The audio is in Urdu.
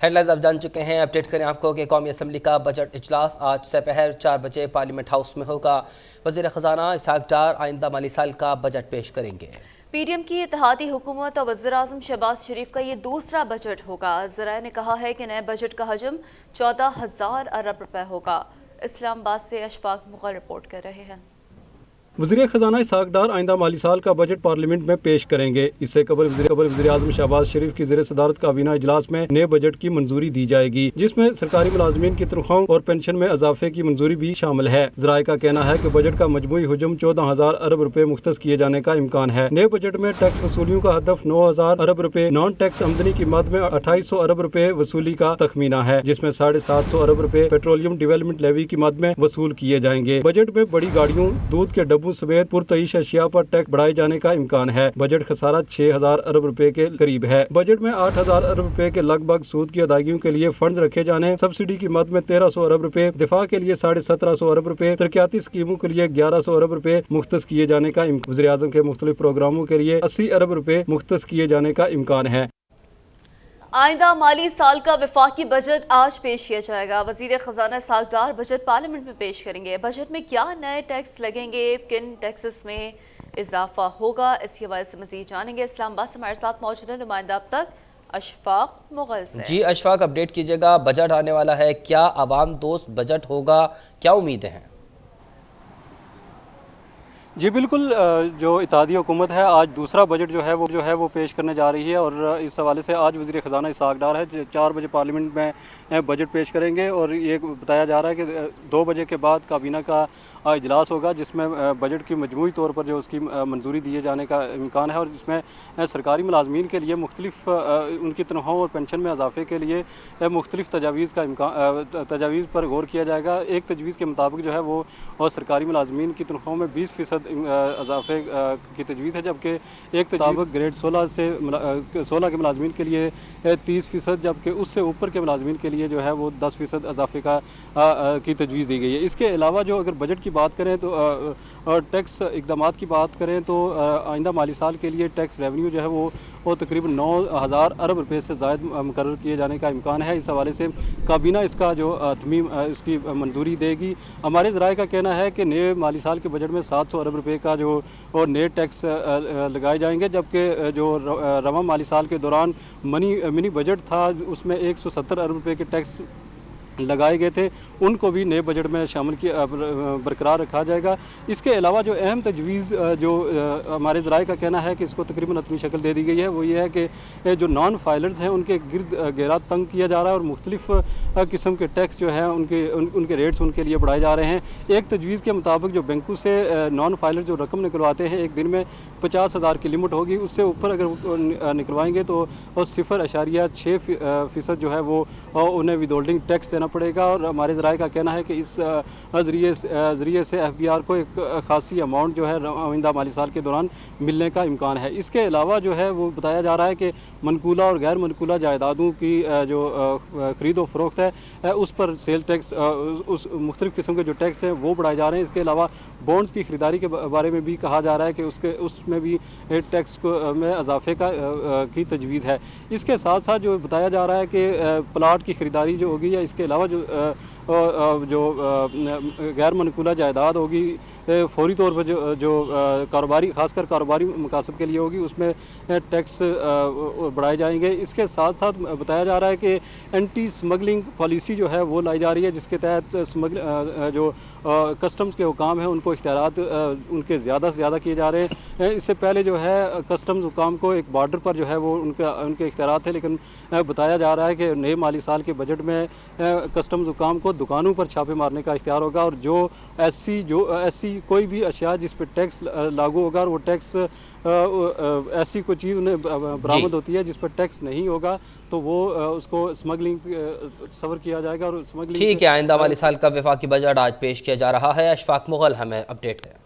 ہیڈ لائنز آپ جان چکے ہیں، اپڈیٹ کریں آپ کو کہ قومی اسمبلی کا بجٹ اجلاس آج سپہر 4 بجے پارلیمنٹ ہاؤس میں ہوگا۔ وزیر خزانہ اسحاق ڈار آئندہ مالی سال کا بجٹ پیش کریں گے۔ پی ڈی ایم کی اتحادی حکومت اور وزیراعظم شہباز شریف کا یہ دوسرا بجٹ ہوگا۔ ذرائع نے کہا ہے کہ نئے بجٹ کا حجم 14,000 ارب روپے ہوگا۔ اسلام آباد سے اشفاق مغل رپورٹ کر رہے ہیں۔ وزیر خزانہ اسحاق ڈار آئندہ مالی سال کا بجٹ پارلیمنٹ میں پیش کریں گے۔ اس سے قبل وزیر اعظم شہباز شریف کی زیر صدارت کابینہ اجلاس میں نئے بجٹ کی منظوری دی جائے گی، جس میں سرکاری ملازمین کی تنخواہوں اور پینشن میں اضافے کی منظوری بھی شامل ہے۔ ذرائع کا کہنا ہے کہ بجٹ کا مجموعی حجم 14,000 ارب روپے مختص کیے جانے کا امکان ہے۔ نئے بجٹ میں ٹیکس وصولیوں کا ہدف 9,000 ارب روپے، نان ٹیکس آمدنی کی مد میں 2,800 ارب روپے وصولی کا تخمینہ ہے، جس میں 750 ارب روپے پیٹرولیم ڈیولپمنٹ لیوی کی مد میں وصول کیے جائیں گے۔ بجٹ میں بڑی گاڑیوں، دودھ کے ڈبوں سمیت پرتعیش اشیاء پر ٹیکس بڑھائے جانے کا امکان ہے۔ بجٹ خسارہ 6,000 ارب روپے کے قریب ہے۔ بجٹ میں 8,000 ارب روپے کے لگ بھگ سود کی ادائیگیوں کے لیے فنڈز رکھے جانے، سبسڈی کی مد میں 1,300 ارب روپے، دفاع کے لیے 1,750 ارب روپے، ترقیاتی اسکیموں کے لیے 1,100 ارب روپے مختص کیے جانے کا وزیر اعظم کے مختلف پروگراموں کے لیے 80 ارب روپے مختص کیے جانے کا امکان ہے۔ آئندہ مالی سال کا وفاقی بجٹ آج پیش کیا جائے گا۔ وزیر خزانہ اسحاق ڈار بجٹ پارلیمنٹ میں پیش کریں گے۔ بجٹ میں کیا نئے ٹیکس لگیں گے، کن ٹیکسز میں اضافہ ہوگا، اس کے حوالے سے مزید جانیں گے۔ اسلام آباد سے ہمارے ساتھ موجود ہیں نمائندہ اب تک اشفاق مغل سے۔ جی اشفاق، اپڈیٹ کیجیے گا، بجٹ آنے والا ہے، کیا عوام دوست بجٹ ہوگا، کیا امیدیں ہیں؟ جی بالکل، جو اتحادی حکومت ہے آج دوسرا بجٹ جو ہے وہ پیش کرنے جا رہی ہے، اور اس حوالے سے آج وزیر خزانہ اسحاق ڈار ہے 4 بجے پارلیمنٹ میں بجٹ پیش کریں گے، اور یہ بتایا جا رہا ہے کہ 2 بجے کے بعد کابینہ کا اجلاس ہوگا، جس میں بجٹ کی مجموعی طور پر جو اس کی منظوری دیے جانے کا امکان ہے، اور جس میں سرکاری ملازمین کے لیے مختلف ان کی تنخواہوں اور پینشن میں اضافے کے لیے مختلف تجاویز پر غور کیا جائے گا۔ ایک تجویز کے مطابق جو ہے وہ سرکاری ملازمین کی تنخواہوں میں 20% اضافے کی تجویز ہے، جبکہ ایک مطابق گریڈ 16 کے ملازمین کے لیے 30%، جبکہ اس سے اوپر کے ملازمین کے لیے جو ہے وہ 10% اضافے کی تجویز دی گئی ہے۔ اس کے علاوہ جو اگر بجٹ کی بات کریں تو ٹیکس اقدامات کی بات کریں تو آئندہ مالی سال کے لیے ٹیکس ریونیو جو ہے وہ تقریباً 9,000 ارب روپے سے زائد مقرر کیے جانے کا امکان ہے۔ اس حوالے سے کابینہ اس کا جو اس کی منظوری دے گی۔ ہمارے ذرائع کا کہنا ہے کہ نئے مالی سال کے بجٹ میں 700 ارب روپے کا جو نئے ٹیکس لگائے جائیں گے، جبکہ جو رواں مالی سال کے دوران منی بجٹ تھا اس میں 170 ارب روپے کے ٹیکس لگائے گئے تھے، ان کو بھی نئے بجٹ میں شامل برقرار رکھا جائے گا۔ اس کے علاوہ جو اہم تجویز جو ہمارے ذرائع کا کہنا ہے کہ اس کو تقریباً حتمی شکل دے دی گئی ہے، وہ یہ ہے کہ جو نان فائلرز ہیں ان کے گرد گھیرا تنگ کیا جا رہا ہے، اور مختلف قسم کے ٹیکس جو ہیں ان کے ریٹس ان کے لیے بڑھائے جا رہے ہیں۔ ایک تجویز کے مطابق جو بینکوں سے نان فائلر جو رقم نکلواتے ہیں، ایک دن میں 50,000 کی لمٹ ہوگی، اس سے اوپر اگر نکلوائیں گے تو 0.6% جو ہے وہ انہیں ود ہولڈنگ ٹیکس دینا پڑے گا، اور ہمارے ذرائع کا کہنا ہے کہ اس ذریعے سے ایف بی آر کو ایک خاصی اماؤنٹ جو ہے آئندہ مالی سال کے دوران ملنے کا امکان ہے۔ اس کے علاوہ جو ہے وہ بتایا جا رہا ہے کہ منقولہ اور غیر منقولہ جائیدادوں کی جو خرید و فروخت ہے اس پر سیل ٹیکس، اس مختلف قسم کے جو ٹیکس ہیں وہ بڑھائے جا رہے ہیں۔ اس کے علاوہ بونڈز کی خریداری کے بارے میں بھی کہا جا رہا ہے کہ اس میں بھی ٹیکس میں اضافے کی تجویز ہے۔ اس کے ساتھ ساتھ جو بتایا جا رہا ہے کہ پلاٹ کی خریداری جو ہوگی، یا اس کے علاوہ جو غیر منقولہ جائیداد ہوگی فوری طور پر جو کاروباری، خاص کر کاروباری مقاصد کے لیے ہوگی، اس میں ٹیکس بڑھائے جائیں گے۔ اس کے ساتھ ساتھ بتایا جا رہا ہے کہ اینٹی سمگلنگ پالیسی جو ہے وہ لائی جا رہی ہے، جس کے تحت جو کسٹمز کے حکام ہیں ان کو اختیارات ان کے زیادہ سے زیادہ کیے جا رہے ہیں۔ اس سے پہلے جو ہے کسٹمز حکام کو ایک بارڈر پر جو ہے وہ ان کے اختیارات تھے، لیکن بتایا جا رہا ہے کہ نئے مالی سال کے بجٹ میں کسٹمز حکام کو دکانوں پر چھاپے مارنے کا اختیار ہوگا، اور جو ایسی کوئی بھی اشیاء جس پہ ٹیکس لاگو ہوگا، اور وہ ٹیکس ایسی کوئی چیز انہیں برآمد ہوتی ہے جس پر ٹیکس نہیں ہوگا تو وہ اس کو اسمگلنگ تصور کیا جائے گا، اور اسمگلنگ ٹھیک ہے، آئندہ مالی سال کا وفاقی بجٹ آج پیش کیا جا رہا ہے۔ اشفاق مغل ہمیں اپڈیٹ کریں۔